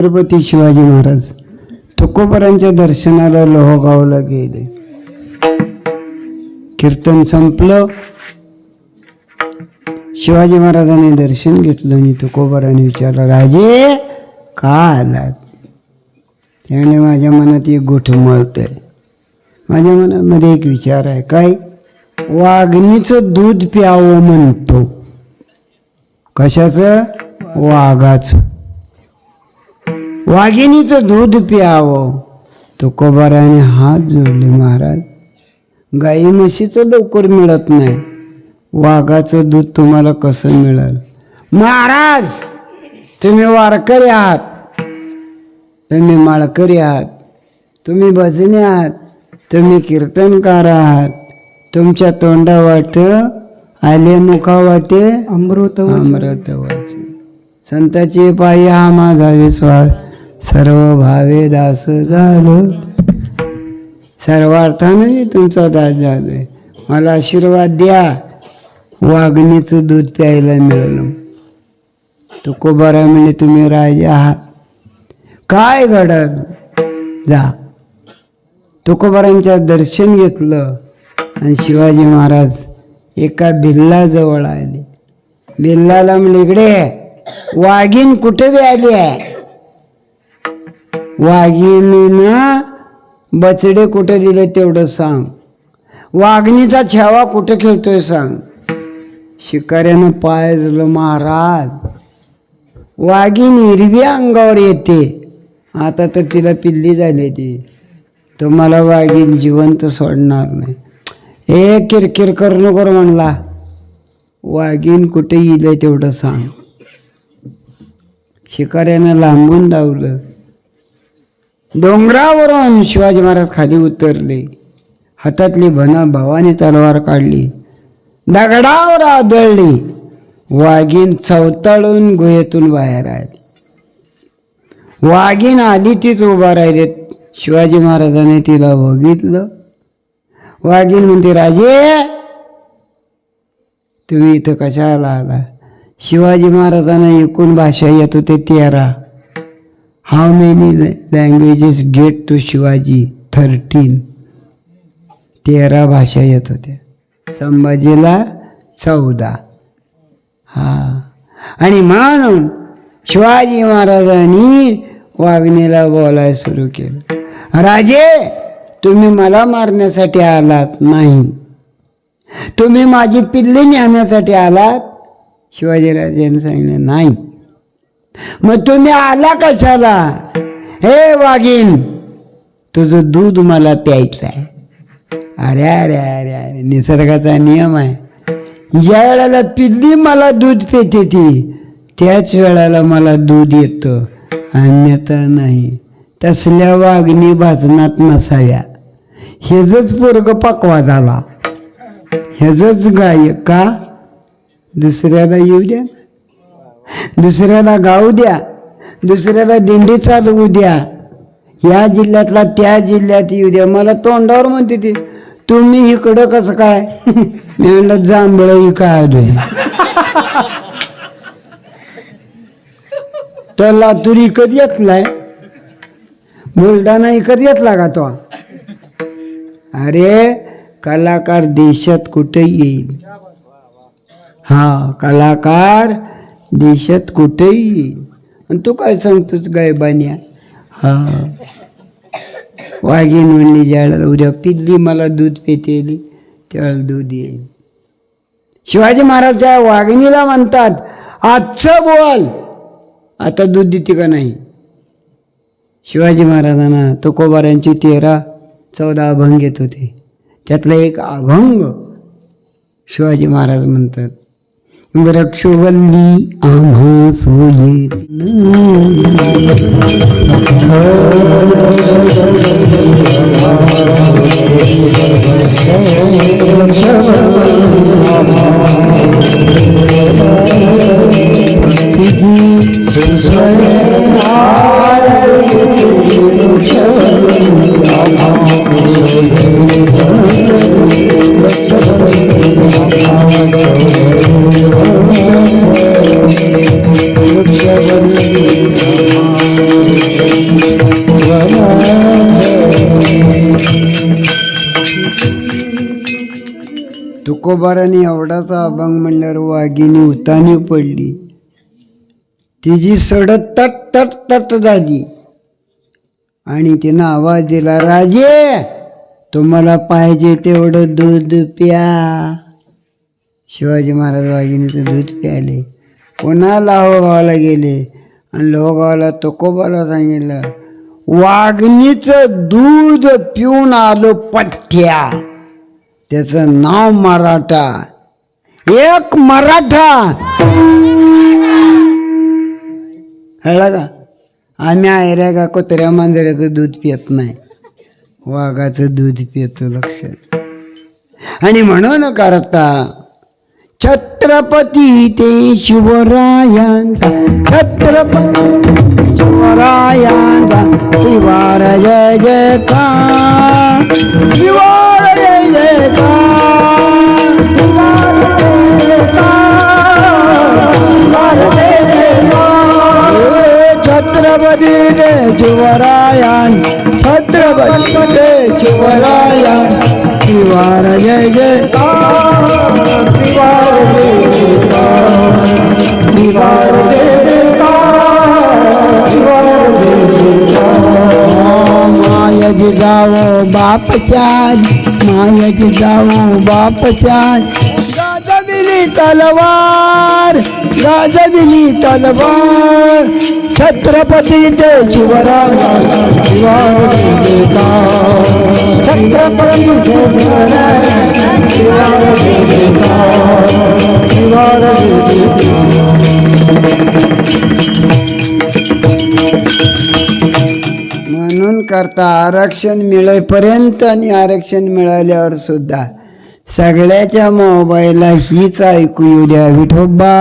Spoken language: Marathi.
छत्रपती शिवाजी महाराज तुकोबारांच्या दर्शनाला लोहगावला गेले. कीर्तन संपलं. शिवाजी महाराजांनी दर्शन घेतलं आणि तुकोबारांनी विचारलं, राजे का आलात? त्याने माझ्या मनात एक गोठ मळतंय. माझ्या मनामध्ये एक विचार आहे. काय? वाघिणीचं दूध प्यावं म्हणतो. कशाचं? वाघाचं. वाघिणीचं दूध प्यावं. तुकोबाराने हात जोडले, महाराज गाई म्हशीचं लवकर मिळत नाही, वाघाचं दूध तुम्हाला कसं मिळेल? महाराज तुम्ही वारकरी आहात, तुम्ही माळकरी आहात, तुम्ही भजनी आहात, तुम्ही कीर्तनकार आहात. तुमच्या तोंडा वाट आले मुखा वाटे अमृत अमृत वाचे. संताची पायी हा माझा विश्वास, सर्व भावे दास झालो. सर्वार्थाने तुमचा दास झालोय. मला आशीर्वाद द्या, वाघिणीचं दूध प्यायला मिळालं. तुकोबारा म्हणजे तुम्ही राजे आहात. काय घडलं? जा. तुकोबारांच्या दर्शन घेतलं आणि शिवाजी महाराज एका भिल्लाजवळ आले. भिल्लाला म्हणजे इकडे वाघीण कुठे आली आहे? वाघिणीनं बचडे कुठे दिले तेवढं सांग. वाघिणीचा छावा कुठे खेळतोय सांग. शिकाऱ्यानं पाय दिलं, महाराज वाघीण हिरव्या अंगावर येते, आता तर तिला पिल्ली झाली ती, तुम्हाला वाघीण जिवंत सोडणार नाही. हे किरकिर करू नको म्हणला. वाघीण कुठे येईल तेवढं सांग. शिकाऱ्यानं लांबून धावलं. डोंगरावरून शिवाजी महाराज खाली उतरले. हातातली भवानी तलवार काढली, दगडावर आदळली. वाघीण चवताळून गुहेतून बाहेर आली. वाघीण आली तीच उभा राहिली. शिवाजी महाराजांनी तिला बघितलं. वाघीण म्हणते, राजे तुम्ही इथं कशाला आला? शिवाजी महाराजांना एकूण भाषा येत होते 13. How many languages get to Shivaji? 13. 13 भाषा येत होत्या. संभाजीला 14. आणि म्हणून शिवाजी महाराजांनी वाघिणीला बोलायला सुरू केलं. राजे तुम्ही मला मारण्यासाठी आलात नाही, तुम्ही माझी पिल्ली नेण्यासाठी आलात. शिवाजीराजांनी सांगितलं नाही. मग तुम्ही आला कशाला? हे वाघीण तुझं दूध मला प्यायचं आहे. अरे अरे अरे अरे, निसर्गाचा नियम आहे. ज्या वेळेला पिल्ली मला दूध पिते ती, त्याच वेळेला मला दूध येतं, अन्यथा नाही. तसल्या वाघिणी भाजनात नसाव्या. हेच पोरग पकवा झाला, हेच गायक का? दुसऱ्याला येऊ द्या, दुसऱ्याला गाऊ द्या, दुसऱ्याला दिंडी चालवू द्या, या जिल्ह्यातला त्या जिल्ह्यात येऊ द्या. मला तोंडावर म्हणते ती, तुम्ही इकडं कसं काय? मी म्हणलं जांभळ काय आलोय. तर लातूर इकत घेतलाय, बुलढाणा इकत घेतला का तो? अरे कलाकार देशात कुठे येईल. हा, कलाकार देशात कुठेही येईल. आणि तू काय सांगतोच गायबान्या? हा, वाघीण म्हणली ज्याला उद्या पिल्ली मला दूध पितेली त्यावेळेला दूध येईल. शिवाजी महाराज त्या वाघिणीला म्हणतात, आजचं बोल, आता दूध देते का नाही? शिवाजी महाराजांना तुकोबारांची 13-14 अभंग येत होते. त्यातला एक अभंग शिवाजी महाराज म्हणतात, वृक्षवल्ली आम्हा सोयी वृक्षवल्ली तुकोबाराने एवढाचा अभंग म्हणल्यावर वाघिणी उतानी पडली. तिची सडत तट तट तट झाली आणि तिनं आवाज दिला, राजे तुम्हाला पाहिजे तेवढं दूध प्या. शिवाजी महाराज वाघिणीचं दूध प्याले. पुन्हा लोहगावाला गेले आणि लोहगावाला तुकोबाला सांगितलं, वाघिणीचं दूध पिऊन आलो पठ्ठ्या. त्याचं नाव मराठा. एक मराठा. कळलं का? आम्ही आयऱ्या का कुत्र्या मांजऱ्याचं दूध पित नाही, वाघाचं दूध पितो. लक्षात. आणि म्हणून करता छत्रपती ते शिवरायांचा, छत्रपती शिवरायांचा श्रीवार जय जयकार, श्रीवार जय जयकार, श्रीवार जय जयकार. छत्रपती ते शिवरायां, छत्रपती ते शिवरायां श्रीवार जय जयकार, श्रीवार जय जयकार, श्रीवार जय जयकार, श्रीवार जय जयकार. मायाजी जावो बापच्या, मायाजी जावो बापच्या, गाजविली तलवार, गाजविली तलवार. छत्रपती ते शिवराया श्रीवार जय जयकार, छत्रपती ते शिवराया श्रीवार जय जयकार, श्रीवार जय जयकार. म्हणून करता आरक्षण मिळेपर्यंत आणि आरक्षण मिळाल्यावर सुद्धा सगळ्याच्या मोबाईलला हीच ऐकू येऊ द्या, विठोबा.